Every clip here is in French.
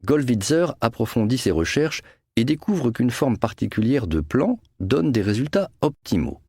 Gollwitzer approfondit ses recherches et découvre qu'une forme particulière de plan donne des résultats optimaux.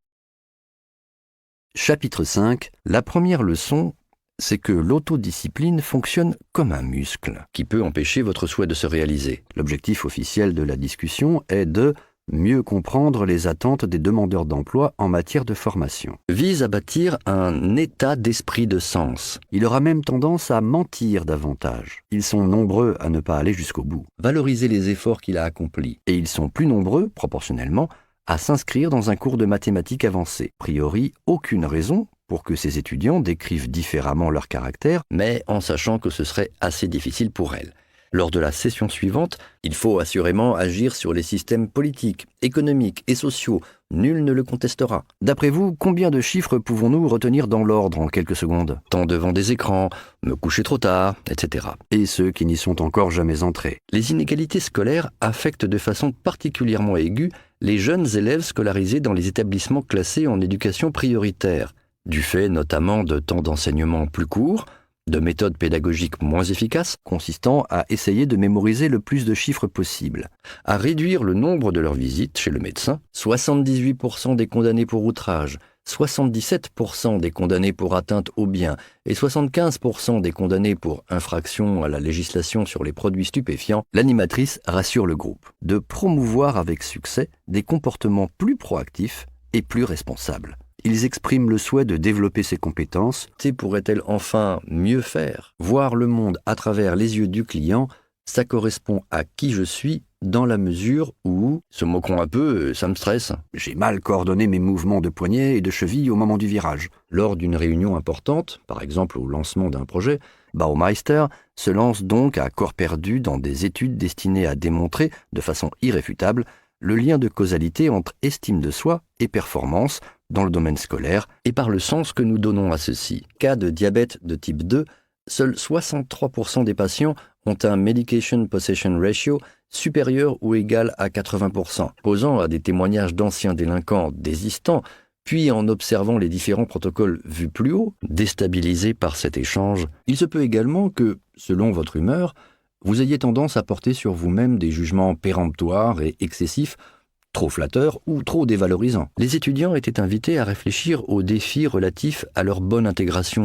Chapitre 5. La première leçon, c'est que l'autodiscipline fonctionne comme un muscle qui peut empêcher votre souhait de se réaliser. L'objectif officiel de la discussion est de mieux comprendre les attentes des demandeurs d'emploi en matière de formation. Vise à bâtir un état d'esprit de sens. Il aura même tendance à mentir davantage. Ils sont nombreux à ne pas aller jusqu'au bout. Valoriser les efforts qu'il a accomplis. Et ils sont plus nombreux, proportionnellement, à s'inscrire dans un cours de mathématiques avancées. A priori, aucune raison pour que ces étudiants décrivent différemment leur caractère, mais en sachant que ce serait assez difficile pour elles. Lors de la session suivante, il faut assurément agir sur les systèmes politiques, économiques et sociaux. Nul ne le contestera. D'après vous, combien de chiffres pouvons-nous retenir dans l'ordre en quelques secondes? Temps devant des écrans, me coucher trop tard, etc. Et ceux qui n'y sont encore jamais entrés. Les inégalités scolaires affectent de façon particulièrement aiguë les jeunes élèves scolarisés dans les établissements classés en éducation prioritaire, du fait notamment de temps d'enseignement plus courts, de méthodes pédagogiques moins efficaces, consistant à essayer de mémoriser le plus de chiffres possible, à réduire le nombre de leurs visites chez le médecin, 78% des condamnés pour outrage, 77% des condamnés pour atteinte aux biens et 75% des condamnés pour infraction à la législation sur les produits stupéfiants, l'animatrice rassure le groupe de promouvoir avec succès des comportements plus proactifs et plus responsables. Ils expriment le souhait de développer ses compétences. Pourrait-elle enfin mieux faire? Voir le monde à travers les yeux du client, ça correspond à qui je suis dans la mesure où, se moquons un peu, ça me stresse. J'ai mal coordonné mes mouvements de poignet et de cheville au moment du virage. Lors d'une réunion importante, par exemple au lancement d'un projet, Baumeister se lance donc à corps perdu dans des études destinées à démontrer, de façon irréfutable, le lien de causalité entre estime de soi et performance dans le domaine scolaire et par le sens que nous donnons à ceci. Cas de diabète de type 2, seuls 63% des patients ont un Medication Possession Ratio supérieur ou égal à 80%, posant à des témoignages d'anciens délinquants désistants, puis en observant les différents protocoles vus plus haut, déstabilisés par cet échange. Il se peut également que, selon votre humeur, vous ayez tendance à porter sur vous-même des jugements péremptoires et excessifs, trop flatteurs ou trop dévalorisants. Les étudiants étaient invités à réfléchir aux défis relatifs à leur bonne intégration